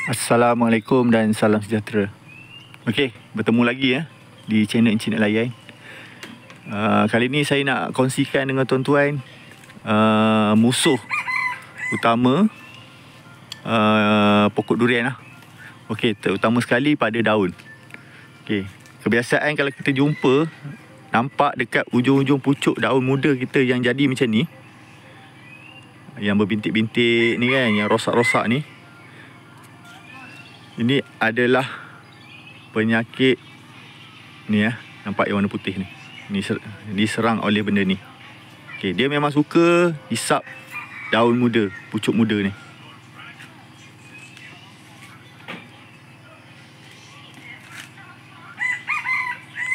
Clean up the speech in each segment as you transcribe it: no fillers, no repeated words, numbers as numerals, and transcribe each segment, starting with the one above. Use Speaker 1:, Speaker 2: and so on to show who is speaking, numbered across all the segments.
Speaker 1: Assalamualaikum dan salam sejahtera. Okey, bertemu lagi di channel Encik Nak Layan. Kali ni saya nak kongsikan dengan tuan-tuan musuh utama pokok durian lah. Okey, terutama sekali pada daun. Okey, kebiasaan kalau kita jumpa nampak dekat ujung-ujung pucuk daun muda kita yang jadi macam ni, yang berbintik-bintik ni kan, yang rosak-rosak ni, ini adalah penyakit ni nampak yang warna putih ni. Ni diserang oleh benda ni. Okey, dia memang suka hisap daun muda, pucuk muda ni.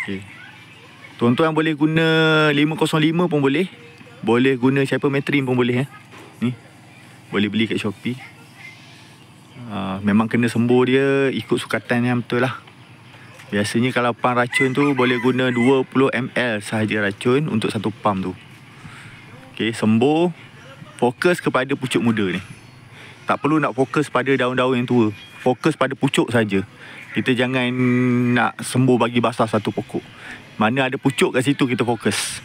Speaker 1: Okey. Tuan-tuan boleh guna 505 pun boleh. Boleh guna Cypermethrin pun boleh Ni. Boleh beli kat Shopee. Memang kena sembuh dia ikut sukatan yang betul lah. Biasanya kalau pam racun tu boleh guna 20 ml sahaja racun untuk satu pam tu. Okey, sembuh. Fokus kepada pucuk muda ni. Tak perlu nak fokus pada daun-daun yang tua. Fokus pada pucuk saja. Kita jangan nak sembuh bagi basah satu pokok. Mana ada pucuk kat situ kita fokus.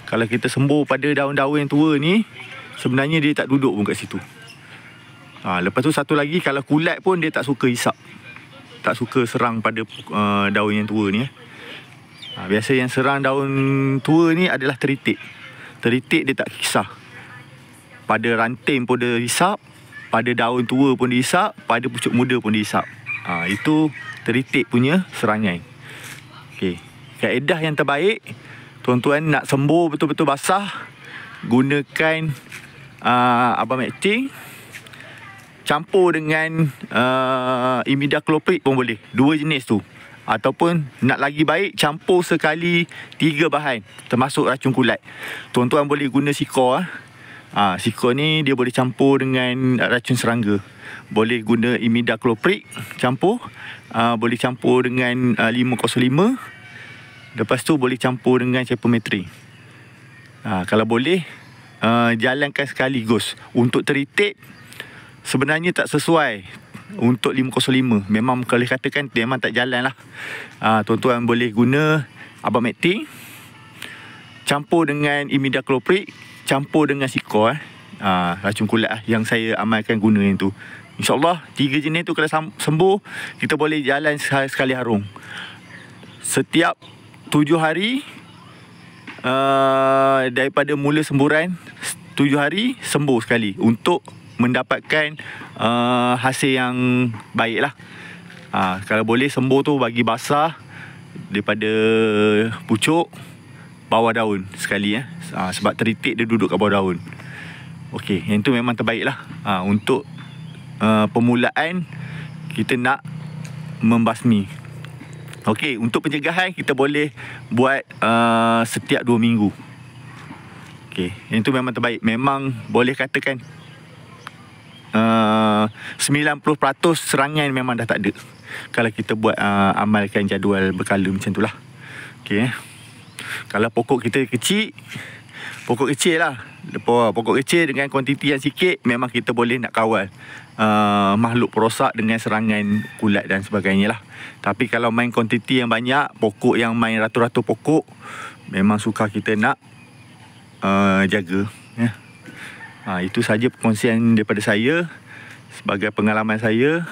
Speaker 1: Kalau kita sembuh pada daun-daun yang tua ni, sebenarnya dia tak duduk pun kat situ. Lepas tu satu lagi, kalau kulat pun dia tak suka hisap. Tak suka serang pada daun yang tua ni biasa yang serang daun tua ni adalah teritik. Teritik dia tak kisah. Pada ranting pun dia hisap, pada daun tua pun dia hisap, pada pucuk muda pun dia hisap. Itu teritik punya serangan. Okey, kaedah yang terbaik, tuan-tuan nak sembuh betul-betul basah, gunakan Abamectin campur dengan imidacloprid pun boleh. Dua jenis tu. Ataupun nak lagi baik, campur sekali 3 bahan termasuk racun kulat. Tuan-tuan boleh guna Sikor. Sikor ni dia boleh campur dengan racun serangga. Boleh guna imidacloprid campur. Boleh campur dengan 505. Lepas tu boleh campur dengan Cypermethrin. Kalau boleh jalankan sekaligus. Untuk teritik sebenarnya tak sesuai untuk 505. Memang kalau katakan memang tak jalan lah. Tuan-tuan boleh guna Abamectin campur dengan imidacloprid, campur dengan Sikor racun kulat yang saya amalkan guna yang tu. InsyaAllah 3 jenis tu kalau sembuh, kita boleh jalan sekali harung. Setiap 7 hari daripada mula semburan, 7 hari sembuh sekali untuk mendapatkan hasil yang baik lah. Kalau boleh sembuh tu bagi basah daripada pucuk, bawah daun sekali sebab teritik dia duduk kat bawah daun. Okey, yang tu memang terbaik lah. Untuk permulaan kita nak membasmi. Okey, untuk pencegahan kita boleh buat setiap 2 minggu. Okey, yang tu memang terbaik. Memang boleh katakan 90% serangan memang dah tak ada kalau kita buat amalkan jadual berkala macam tu lah. Okey, kalau pokok kita kecil, pokok kecil lah, pokok kecil dengan kuantiti yang sikit, memang kita boleh nak kawal makhluk perosak dengan serangan kulat dan sebagainya lah. Tapi kalau main kuantiti yang banyak, pokok yang main ratus-ratus pokok, memang sukar kita nak jaga itu saja perkongsian daripada saya sebagai pengalaman saya.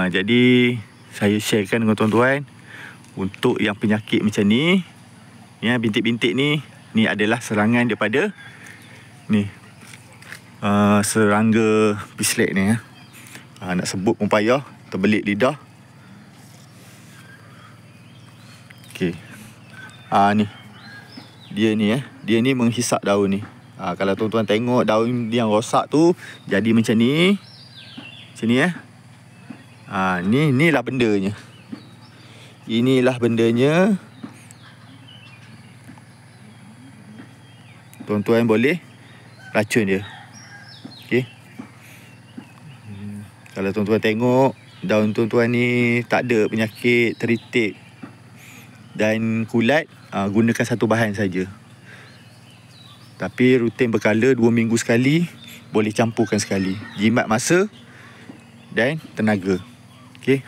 Speaker 1: Jadi saya sharekan dengan tuan-tuan. Untuk yang penyakit macam ni, bintik-bintik ni adalah serangan daripada serangga pislek ni nak sebut pun payah, terbelit lidah. Okey, ni dia ni menghisap daun ni. Kalau tuan-tuan tengok daun yang rosak tu jadi macam ni. Macam ni inilah bendanya. Inilah bendanya. Tuan-tuan boleh racun dia. Okey. Kalau tuan-tuan tengok daun tuan-tuan ni tak ada penyakit teritik dan kulat, gunakan satu bahan saja. Tapi rutin berkala 2 minggu sekali, boleh campurkan sekali. Jimat masa dan tenaga. Okey.